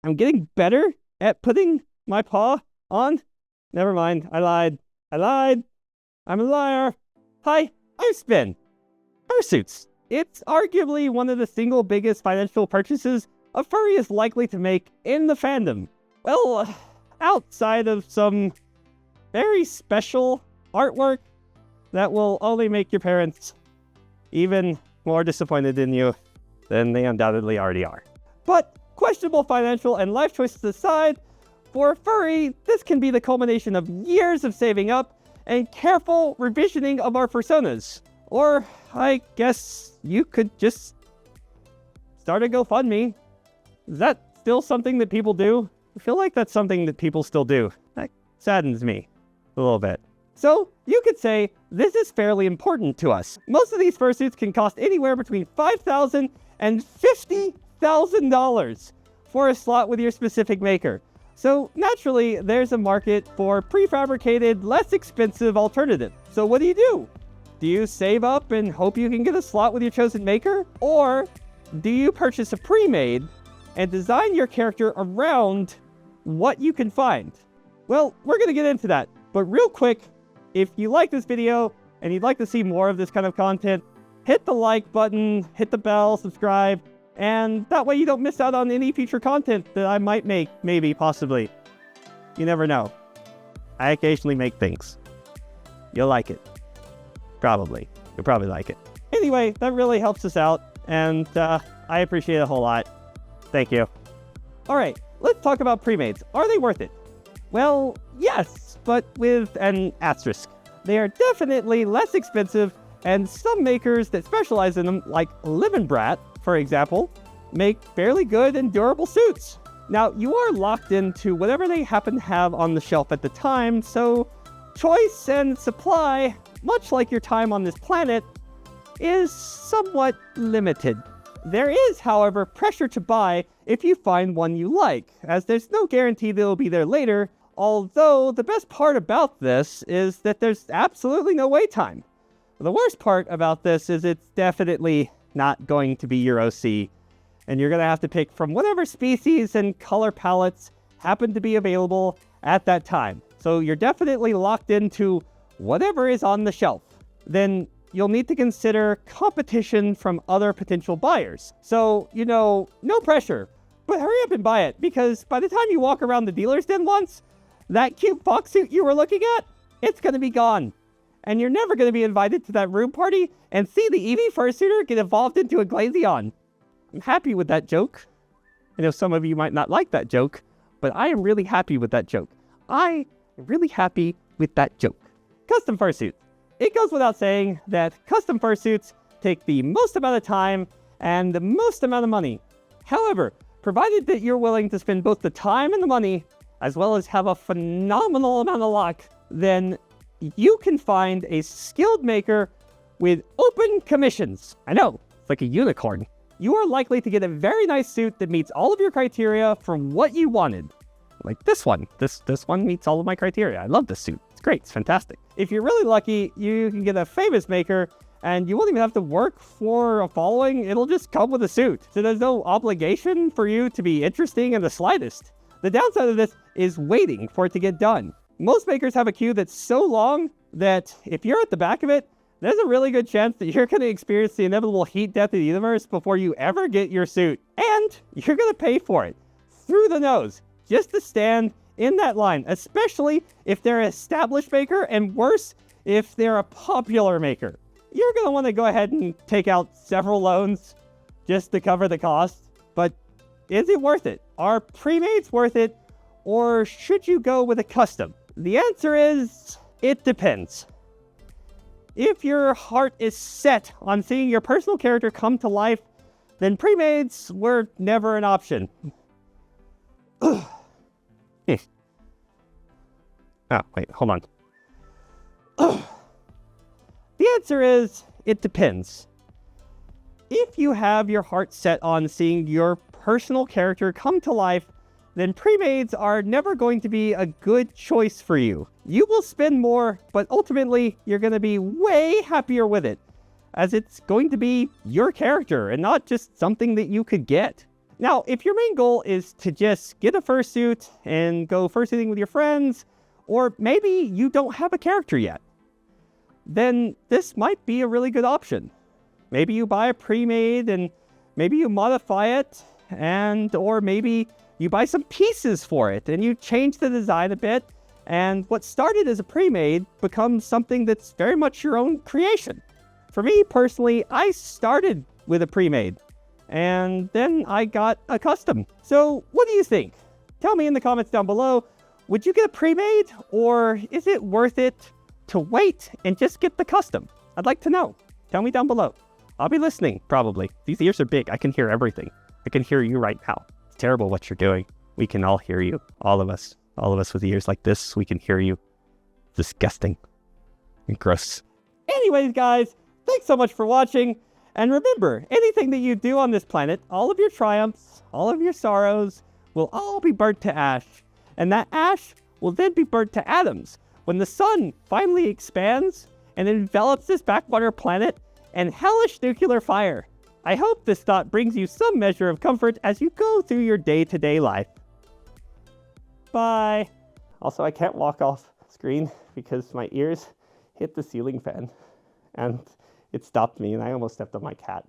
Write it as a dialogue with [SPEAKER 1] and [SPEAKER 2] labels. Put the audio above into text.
[SPEAKER 1] I'm getting better at putting my paw on. Never mind. I lied. I'm a liar. Hi, I'm Spyn. Fursuits. It's arguably one of the single biggest financial purchases a furry is likely to make in the fandom. Well, outside of some very special artwork that will only make your parents even more disappointed in you than they undoubtedly already are. But questionable financial and life choices aside, for a furry, this can be the culmination of years of saving up and careful revisioning of our personas. Or, I guess you could just start a GoFundMe. Is that still something that people do? I feel like that's something that people still do. That saddens me a little bit. So, you could say this is fairly important to us. Most of these fursuits can cost anywhere between $5,000 and $50,000 for a slot with your specific maker. So, naturally, there's a market for prefabricated, less expensive alternatives. So what do? Do you save up and hope you can get a slot with your chosen maker? Or do you purchase a pre-made and design your character around what you can find? Well, we're going to get into that. But real quick, if you like this video and you'd like to see more of this kind of content, hit the like button, hit the bell, subscribe, and that way you don't miss out on any future content that I might make, maybe, possibly. You never know. I occasionally make things. You'll like it. Probably. You'll probably like it. Anyway, that really helps us out, and I appreciate it a whole lot. Thank you. Alright, let's talk about pre-mades. Are they worth it? Well, yes, but with an asterisk. They are definitely less expensive, and some makers that specialize in them, like Livin' Brat, for example, make fairly good and durable suits. Now, you are locked into whatever they happen to have on the shelf at the time, so choice and supply, much like your time on this planet, is somewhat limited. There is, however, pressure to buy if you find one you like, as there's no guarantee that it'll be there later, although the best part about this is that there's absolutely no wait time. The worst part about this is it's definitely not going to be your OC, and you're going to have to pick from whatever species and color palettes happen to be available at that time. So you're definitely locked into whatever is on the shelf. Then you'll need to consider competition from other potential buyers. So, no pressure, but hurry up and buy it, because by the time you walk around the dealer's den once, that cute fox suit you were looking at, it's going to be gone. And you're never going to be invited to that room party and see the Eevee fursuiter get evolved into a Glaceon. I'm happy with that joke. I know some of you might not like that joke, but I am really happy with that joke. I am really happy with that joke. Custom fursuits. It goes without saying that custom fursuits take the most amount of time and the most amount of money. However, provided that you're willing to spend both the time and the money, as well as have a phenomenal amount of luck, then you can find a skilled maker with open commissions. I know, it's like a unicorn. You are likely to get a very nice suit that meets all of your criteria for what you wanted. Like this one. This one meets all of my criteria. I love this suit. It's great. It's fantastic. If you're really lucky, you can get a famous maker, and you won't even have to work for a following. It'll just come with a suit. So there's no obligation for you to be interesting in the slightest. The downside of this is waiting for it to get done. Most makers have a queue that's so long that if you're at the back of it, there's a really good chance that you're going to experience the inevitable heat death of the universe before you ever get your suit. And you're going to pay for it through the nose just to stand in that line, especially if they're an established maker, and worse, if they're a popular maker. You're going to want to go ahead and take out several loans just to cover the cost. But is it worth it? Are pre-mades worth it? Or should you go with a custom? The answer is, it depends. If your heart is set on seeing your personal character come to life, then pre-mades were never an option. Oh, wait, hold on. The answer is, it depends. If you have your heart set on seeing your personal character come to life, then pre-mades are never going to be a good choice for you. You will spend more, but ultimately, you're going to be way happier with it, as it's going to be your character and not just something that you could get. Now, if your main goal is to just get a fursuit and go fursuiting with your friends, or maybe you don't have a character yet, then this might be a really good option. Maybe you buy a pre-made and maybe you modify it, or maybe you buy some pieces for it and you change the design a bit, and what started as a pre-made becomes something that's very much your own creation. For me personally, I started with a pre-made and then I got a custom. So what do you think? Tell me in the comments down below. Would you get a pre-made, or is it worth it to wait and just get the custom? I'd like to know. Tell me down below. I'll be listening, probably. These ears are big. I can hear everything. I can hear you right now. It's terrible what you're doing. We can all hear you. All of us. All of us with ears like this, we can hear you. Disgusting and gross. Anyways, guys, thanks so much for watching. And remember, anything that you do on this planet, all of your triumphs, all of your sorrows, will all be burnt to ash. And that ash will then be burnt to atoms when the sun finally expands and envelops this backwater planet in hellish nuclear fire. I hope this thought brings you some measure of comfort as you go through your day-to-day life. Bye. Also, I can't walk off screen because my ears hit the ceiling fan and it stopped me and I almost stepped on my cat.